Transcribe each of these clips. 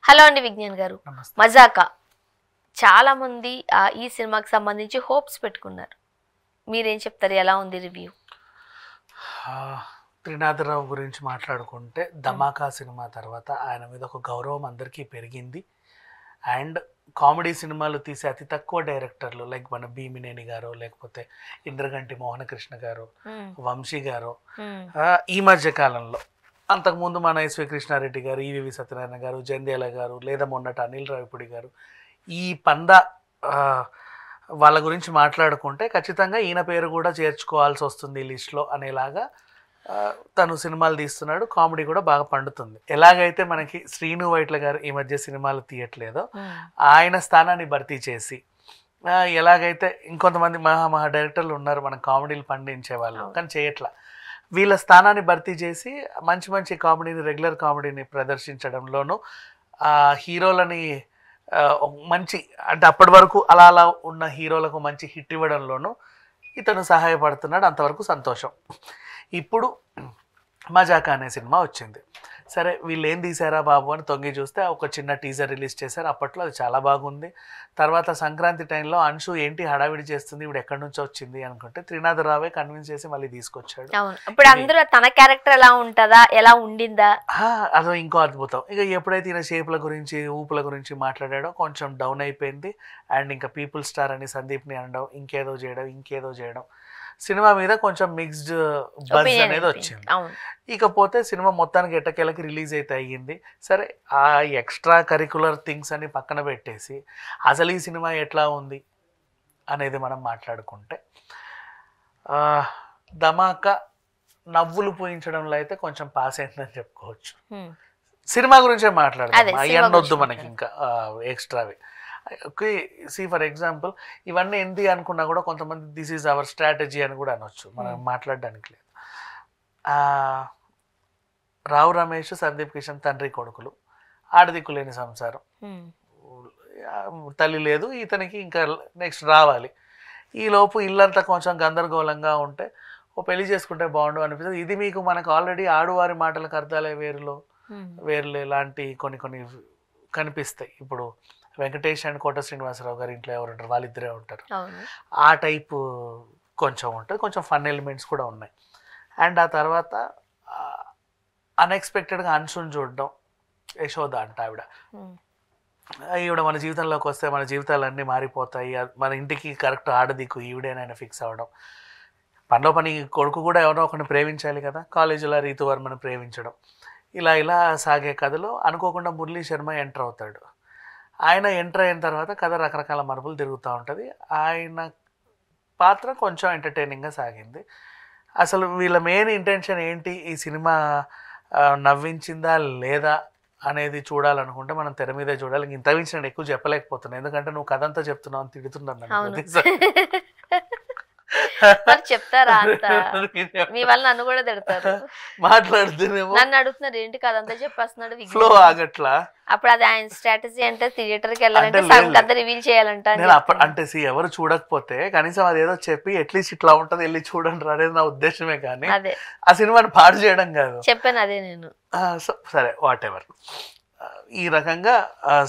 Hello అండి విజ్ఞాన్ గారు. మజాకా చాలా మంది ఈ సినిమాకి సంబంధించి హోప్స్ పెట్టుకున్నారు. మీరేం చెప్తారు, ఎలా ఉంది రివ్యూ? త్రినాథరావు గురించి మాట్లాడుకుంటే ధమాకా సినిమా తర్వాత ఆయన మీద ఒక గౌరవం అందరికీ పెరిగింది. అండ్ కామెడీ సినిమాలు తీసే అతి తక్కువ డైరెక్టర్లు లైక్ మన భీమినేని గారు, లేకపోతే ఇంద్రగంటి మోహనకృష్ణ గారు, వంశీ గారు ఈ మధ్య కాలంలో, అంతకుముందు మన ఎస్వి కృష్ణారెడ్డి గారు, ఈవివి సత్యనారాయణ గారు, జంధ్యాల గారు, లేదా మొన్నటి అనిల్ రావిపూడి గారు, ఈ వాళ్ళ గురించి మాట్లాడుకుంటే ఖచ్చితంగా ఈయన పేరు కూడా చేర్చుకోవాల్సి వస్తుంది లిస్ట్లో అనేలాగా తను సినిమాలు తీస్తున్నాడు. కామెడీ కూడా బాగా పండుతుంది. ఎలాగైతే మనకి శ్రీను వైట్ల గారు ఈ మధ్య సినిమాలు తీయట్లేదో ఆయన స్థానాన్ని భర్తీ చేసి, ఎలాగైతే ఇంకొంతమంది మహా డైరెక్టర్లు ఉన్నారు మన కామెడీలు పండించే వాళ్ళు, కానీ చేయట్లా, వీళ్ళ స్థానాన్ని భర్తీ చేసి మంచి మంచి కామెడీని, రెగ్యులర్ కామెడీని ప్రదర్శించడంలోనూ హీరోలని మంచి, అంటే అప్పటి వరకు అలా అలా ఉన్న హీరోలకు మంచి హిట్ ఇవ్వడంలోనూ ఇతను సహాయపడుతున్నాడు. అంతవరకు సంతోషం. ఇప్పుడు మజాకా అనే సినిమా వచ్చింది. సరే వీళ్ళు ఏం తీశారా బాబు అని తొంగి చూస్తే ఒక చిన్న టీజర్ రిలీజ్ చేశారు. అప్పట్లో అది చాలా బాగుంది. తర్వాత సంక్రాంతి టైంలో అంశు ఏంటి హడావిడి చేస్తుంది, ఇప్పుడు ఎక్కడి నుంచో వచ్చింది అనుకుంటే త్రినాథరావే కన్విన్స్ చేసి మళ్ళీ తీసుకొచ్చాడు. ఇప్పుడు అందరూ తన క్యారెక్టర్ ఎలా ఉంటుందా, ఎలా ఉండిందా, అదో ఇంకో అద్భుతం. ఇక ఎప్పుడైతే ఈయన షేపుల గురించి, ఊపుల గురించి మాట్లాడాడో కొంచెం డౌన్ అయిపోయింది. అండ్ ఇంకా పీపుల్ స్టార్ అని సందీప్ని అనడం, ఇంకేదో చేయడం, సినిమా మీద కొంచెం మిక్స్డ్ బజ్ అనేది వచ్చింది. ఇకపోతే సినిమా మొత్తానికి ఎట్టకేలకి రిలీజ్ అయితే అయ్యింది. సరే ఆ ఎక్స్ట్రా కరికులర్ థింగ్స్ అని పక్కన పెట్టేసి అసలు ఈ సినిమా ఎట్లా ఉంది అనేది మనం మాట్లాడుకుంటే, ధమాకా నవ్వులు పూయించడంలో అయితే కొంచెం పాస్ అయిందని చెప్పుకోవచ్చు. సినిమా గురించే మాట్లాడదాం, అయ్యన్నొద్దు మనకి ఇంకా ఎక్స్ట్రావి. ఓకే, సి ఫర్ ఎగ్జాంపుల్ ఇవన్నీ ఏంటి అనుకున్నా కూడా కొంతమంది దిస్ ఈజ్ అవర్ స్ట్రాటజీ అని కూడా అనొచ్చు, మనం మాట్లాడడానికి లేదు. రావు రమేష్, సందీప్ కిషన్ తండ్రి కొడుకులు, ఆడదిక్కులేని సంసారం, తల్లి లేదు ఇతనికి, ఇంకా నెక్స్ట్ రావాలి. ఈలోపు ఇల్లంతా కొంచెం గందరగోళంగా ఉంటే ఓ పెళ్లి చేసుకుంటే బాగుండు అనిపిస్తుంది. ఇది మీకు మనకు ఆల్రెడీ ఆడువారి మాటలకు అర్థాలే వేరులే లాంటి కొన్ని కనిపిస్తాయి. ఇప్పుడు వెంకటేష్ అండ్ కోట శ్రీనివాసరావు గారి ఇంట్లో ఎవరు ఉంటారు, వాళ్ళిద్దరే ఉంటారు. ఆ టైపు కొంచెం ఉంటుంది, కొంచెం ఫన్ ఎలిమెంట్స్ కూడా ఉన్నాయి. అండ్ ఆ తర్వాత అన్ఎక్స్పెక్టెడ్గా అంశుని చూడడం, యశోద అంట ఈవిడ మన జీవితంలోకి వస్తే మన జీవితాలన్నీ మారిపోతాయి, మన ఇంటికి కరెక్ట్ ఆడదిక్కు ఈవిడేనైనా ఫిక్స్ అవ్వడం, పనిలో పని కొడుకు కూడా ఎవరో ఒకరిని ప్రేమించాలి కదా, కాలేజీలో రీతువర్మని ప్రేమించడం, ఇలా సాగే కథలో అనుకోకుండా మురళీ శర్మ ఎంటర్ అవుతాడు. ఆయన ఎంటర్ అయిన తర్వాత కథ రకరకాల మలుపులు తిరుగుతూ ఉంటుంది. ఆయన పాత్ర కొంచెం ఎంటర్టైనింగ్గా సాగింది. అసలు వీళ్ళ మెయిన్ ఇంటెన్షన్ ఏంటి, ఈ సినిమా నవ్వించిందా లేదా అనేది చూడాలనుకుంటే మనం తెర మీదే చూడాలి. ఇంత మించి ఎక్కువ చెప్పలేకపోతున్నాను, ఎందుకంటే నువ్వు కథ అంతా చెప్తున్నావు అని తిడుతున్నాను. చెప్తారా మీ వాళ్ళు నన్ను కూడా తిడతారు, మాట్లాడుతూనేమో నన్ను అడుగుతున్నారు ఏంటి కథంతా చెప్పేస్తున్నాడు, ఫ్లో ఆగట్లా. అప్పుడు అది ఆయన స్ట్రాటజీ అంటే థియేటర్కి వెళ్ళాలంటే సగం కథ రివీల్ చేయాలంట. అంటే ఎవరు చూడకపోతే కనీసం అదేదో చెప్పి అట్లీస్ట్ ఇట్లా ఉంటది వెళ్ళి చూడండి అనేది నా ఉద్దేశమే, కానీ ఆ సినిమాని పాడు చేయడం కాదు. చెప్పాను అదే నేను. సరే వాట్ ఎవర్, ఈ రకంగా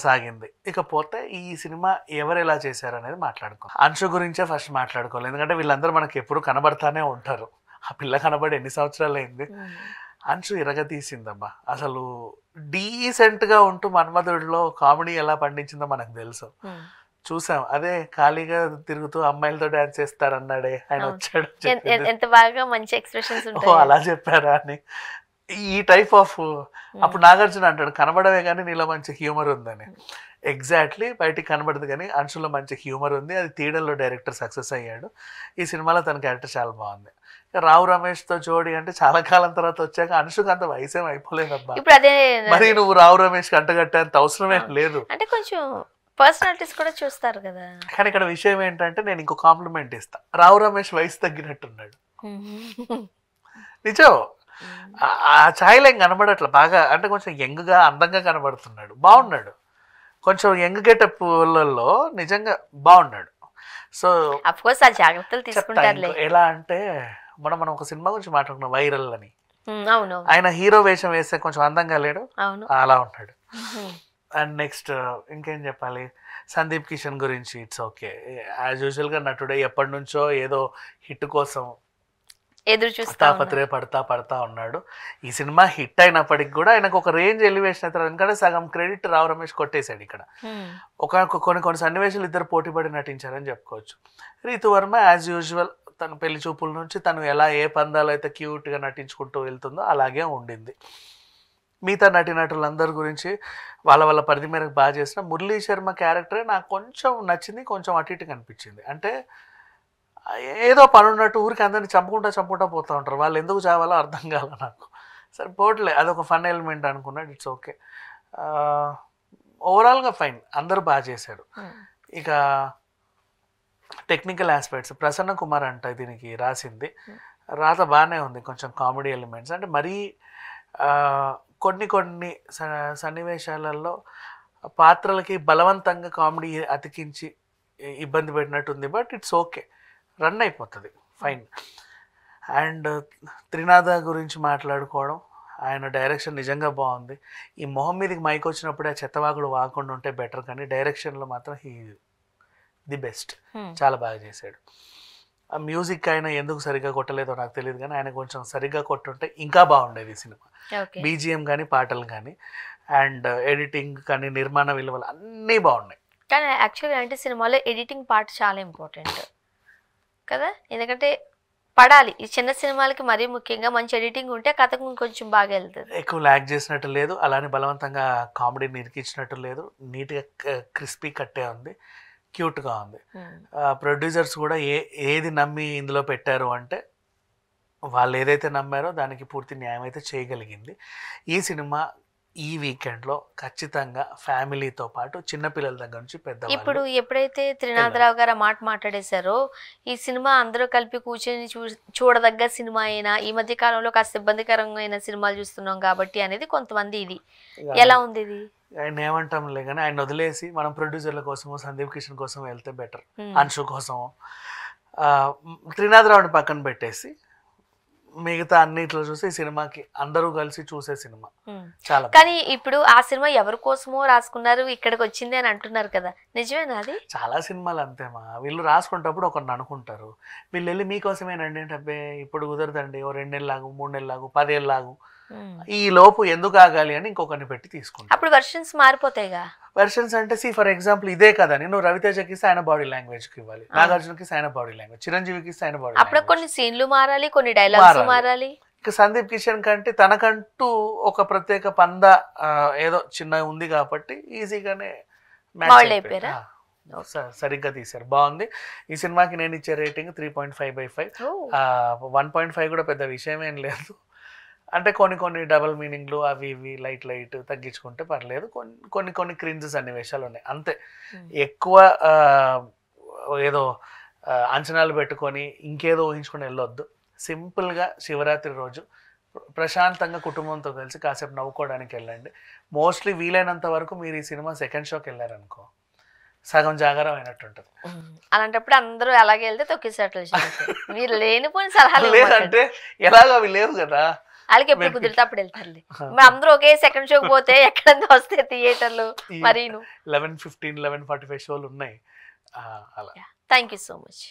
సాగింది. ఇకపోతే ఈ సినిమా ఎవరు ఎలా చేశారు అనేది మాట్లాడుకోవాలి. అంశు గురించే ఫస్ట్ మాట్లాడుకోవాలి, ఎందుకంటే వీళ్ళందరూ మనకి ఎప్పుడు కనబడతానే ఉంటారు. ఆ పిల్ల కనబడి ఎన్ని సంవత్సరాలు అయింది. అంశు ఇరగతీసిందమ్మా. అసలు డీసెంట్గా ఉంటూ మన్మధుడిలో కామెడీ ఎలా పండించిందో మనకు తెలుసు, చూసాం. అదే ఖాళీగా తిరుగుతూ అమ్మాయిలతో డాన్స్ చేస్తారన్నాడే ఆయన వచ్చాడు, ఎంత బాగా మంచి ఎక్స్ప్రెషన్స్ ఉంటాయి. అలా చెప్పారా అని ఈ టైప్ ఆఫ్. అప్పుడు నాగార్జున అంటాడు కనబడవే కానీ నీలో మంచి హ్యూమర్ ఉందని. ఎగ్జాక్ట్లీ బయటికి కనబడదు కానీ అంశులో మంచి హ్యూమర్ ఉంది. అది తీయడంలో డైరెక్టర్ సక్సెస్ అయ్యాడు. ఈ సినిమాలో తన క్యారెక్టర్ చాలా బాగుంది. రావు రమేష్తో జోడి అంటే చాలా కాలం తర్వాత వచ్చాక అంశుకు అంత వయసేం అయిపోలేదబ్బా. మరి నువ్వు రావు రమేష్ అంటగట్టేంత అవసరమేం లేదు. అంటే కొంచెం పర్సనాలిటీస్ కూడా చూస్తారు కదా. కానీ ఇక్కడ విషయం ఏంటంటే నేను ఇంకో కాంప్లిమెంట్ ఇస్తా, రావు రమేష్ వయసు తగ్గినట్టున్నాడు. నిజం, ఆ ఛాయలు ఏం కనబడట్లా బాగా, అంటే కొంచెం యంగ్గా అందంగా కనబడుతున్నాడు, బాగున్నాడు. కొంచెం యంగ్ గెటప్లలో నిజంగా బాగున్నాడు. సో అఫ్కోర్స్ ఆ జాగ్రత్తలు తీసుకుంటారు. ఎలా అంటే మనం ఒక సినిమా గురించి మాట్లాడుకున్నాం, వైరల్ అని. అవును, ఆయన హీరో వేషం వేస్తే కొంచెం అందంగా లేడు, అలా ఉన్నాడు. అండ్ నెక్స్ట్ ఇంకేం చెప్పాలి, సందీప్ కిషన్ గురించి ఇట్స్ ఓకే, యాజ్ యూజువల్గా నటుడే ఎప్పటి నుంచో ఏదో హిట్ కోసం ఎదురు చూస్తా తాపత్రయ పడతా ఉన్నాడు. ఈ సినిమా హిట్ అయినప్పటికి కూడా ఆయనకు ఒక రేంజ్ ఎలివేషన్ అవుతారు, ఎందుకంటే సగం క్రెడిట్ రావు రమేష్ కొట్టేశాడు ఇక్కడ. కొన్ని సన్నివేశాలు ఇద్దరు పోటీపడి నటించారని చెప్పుకోవచ్చు. రీతు వర్మ యాజ్ యూజువల్ తన పెళ్లి చూపుల నుంచి తను ఎలా ఏ పందాలు అయితే క్యూట్గా నటించుకుంటూ వెళ్తుందో అలాగే ఉండింది. మిగతా నటీనటులందరి గురించి వాళ్ళ పరిధి మేరకు బాగా చేసిన మురళీ శర్మ క్యారెక్టరే నాకు కొంచెం నచ్చింది, కొంచెం అటు ఇటు కనిపించింది. అంటే ఏదో పని ఉన్నట్టు ఊరికి అందరినీ చంపుకుంటా పోతూ ఉంటారు, వాళ్ళు ఎందుకు చావాలో అర్థం కావాలి నాకు. సరే పోట్లే, అదొక ఫన్ ఎలిమెంట్ అనుకున్నాడు, ఇట్స్ ఓకే. ఓవరాల్గా ఫైన్, అందరూ బాగా చేశారు. ఇక టెక్నికల్ ఆస్పెక్ట్స్, ప్రసన్న కుమార్ అంట దీనికి రాసింది, రాత బాగానే ఉంది, కొంచెం కామెడీ ఎలిమెంట్స్. అంటే మరీ కొన్ని సన్నివేశాలలో పాత్రలకి బలవంతంగా కామెడీ అతికించి ఇబ్బంది పెట్టినట్టుంది, బట్ ఇట్స్ ఓకే, రన్ అయిపోతుంది, ఫైన్. అండ్ త్రినాథ గురించి మాట్లాడుకోవడం, ఆయన డైరెక్షన్ నిజంగా బాగుంది. ఈ మొహం మీదకి మైక్ వచ్చినప్పుడే ఆ చెత్తవాగుడు వాకుండా ఉంటే బెటర్, కానీ డైరెక్షన్లో మాత్రం ది బెస్ట్, చాలా బాగా చేశాడు. ఆ మ్యూజిక్ ఆయన ఎందుకు సరిగ్గా కొట్టలేదో నాకు తెలియదు, కానీ ఆయన కొంచెం సరిగ్గా కొట్టుంటే ఇంకా బాగుండేది ఈ సినిమా. బీజిఎం కానీ పాటలు కానీ అండ్ ఎడిటింగ్ కానీ నిర్మాణ విలువలు అన్నీ బాగున్నాయి. కానీ యాక్చువల్లీ అంటే సినిమాలో ఎడిటింగ్ పార్ట్ చాలా ఇంపార్టెంట్ కదా, ఎందుకంటే పడాలి ఈ చిన్న సినిమాలకి మరీ ముఖ్యంగా మంచి ఎడిటింగ్ ఉంటే కథకు కొంచెం బాగా వెళ్తుంది. ఎక్కువ ల్యాగ్ చేసినట్టు లేదు, అలానే బలవంతంగా కామెడీని ఇరికించినట్టు లేదు, నీట్గా క్రిస్పీ కట్టే ఉంది, క్యూట్గా ఉంది. ప్రొడ్యూసర్స్ కూడా ఏది నమ్మి ఇందులో పెట్టారు అంటే వాళ్ళు ఏదైతే నమ్మారో దానికి పూర్తి న్యాయం అయితే చేయగలిగింది. ఈ సినిమా ఈ వీకెండ్లో ఖచ్చితంగా ఫ్యామిలీతో పాటు చిన్నపిల్లల దగ్గర నుంచి పెద్ద, ఇప్పుడు ఎప్పుడైతే త్రినాథరావు గారు మాట్లాడేశారో ఈ సినిమా అందరూ కలిపి కూర్చొని చూడదగ్గ సినిమా అయినా, ఈ మధ్య కాలంలో కాస్త ఇబ్బందికరమైన సినిమాలు చూస్తున్నాం కాబట్టి అనేది కొంతమంది, ఇది ఎలా ఉంది? ఇది ఆయన ఏమంటాంలే కానీ ఆయన వదిలేసి మనం ప్రొడ్యూసర్ల కోసమో సందీప్ కిషన్ కోసం వెళ్తే బెటర్, అంశు కోసమో. త్రినాథరావుని పక్కన పెట్టేసి మిగతా అన్నిట్లో చూసి ఈ సినిమాకి అందరూ కలిసి చూసే సినిమా చాలా. కానీ ఇప్పుడు ఆ సినిమా ఎవరి కోసమో రాసుకున్నారు, ఇక్కడికి వచ్చింది అని అంటున్నారు కదా, నిజమేనా? అది చాలా సినిమాలు అంతేమా, వీళ్ళు రాసుకుంటప్పుడు ఒకరిని అనుకుంటారు, వీళ్ళు వెళ్ళి మీకోసమేనండి అంటే అబ్బే ఇప్పుడు కుదరదండి, ఓ 2 నెలలు లాగు, 3 నెలలు లాగు, 10 ఏళ్ళు లాగు, ఈ లోపు ఎందుకు ఆగాలి అని ఇంకొకరిని పెట్టి తీసుకుంటారు. అప్పుడు వెర్షన్స్ మారిపోతాయిగా. వెర్షన్స్ అంటే ఫర్ ఎగ్జాంపుల్ ఇదే కదా, నేను రవితేజకి ఇస్తే ఆయన బాడీ లాంగ్వేజ్ కి ఇవ్వాలి, నాగార్జునకి ఆయన బాడీ లాంగ్వేజ్, చిరంజీవికి ఇస్తే ఆయన బాడీ, అప్పుడు కొన్ని సీన్లు మారాలి, కొన్ని డైలాగ్స్ మారాలి. ఇక సందీప్ కిషన్ కంటే తనకంటూ ఒక ప్రత్యేక పంద ఏదో చిన్న ఉంది కాబట్టి ఈజీగానే సరిగ్గా తీశారు, బాగుంది. ఈ సినిమాకి నేను ఇచ్చే రేటింగ్ 3.5/5. 1.5 కూడా పెద్ద విషయం ఏం లేదు, అంటే కొన్ని డబల్ మీనింగ్లు అవి ఇవి లైట్ తగ్గించుకుంటే పర్లేదు, కొన్ని క్రింజ్ సన్నివేశాలు ఉన్నాయి అంతే. ఎక్కువ ఏదో అంచనాలు పెట్టుకొని ఇంకేదో ఊహించుకొని వెళ్ళొద్దు. సింపుల్గా శివరాత్రి రోజు ప్రశాంతంగా కుటుంబంతో కలిసి కాసేపు నవ్వుకోవడానికి వెళ్ళండి. మోస్ట్లీ వీలైనంత వరకు మీరు ఈ సినిమా సెకండ్ షోకి వెళ్ళారనుకో సగం జాగారం అయినట్టు ఉంటుంది. అలాంటప్పుడు అందరూ అలాగే వెళ్తే తొక్కిసట్లు మీరు లేనిపోయిన సలహాలు లేదంటే ఎలాగో అవి లేవు కదా, వాళ్ళకి ఎప్పుడు కుదిరితే అప్పుడు వెళ్తారులే. మరి అందరూ ఒకే సెకండ్ షోకి పోతే ఎక్కడ వస్తాయి థియేటర్లు? మరి 11:15, 11:45 షోలు ఉన్నాయి అలా. Thank you so much.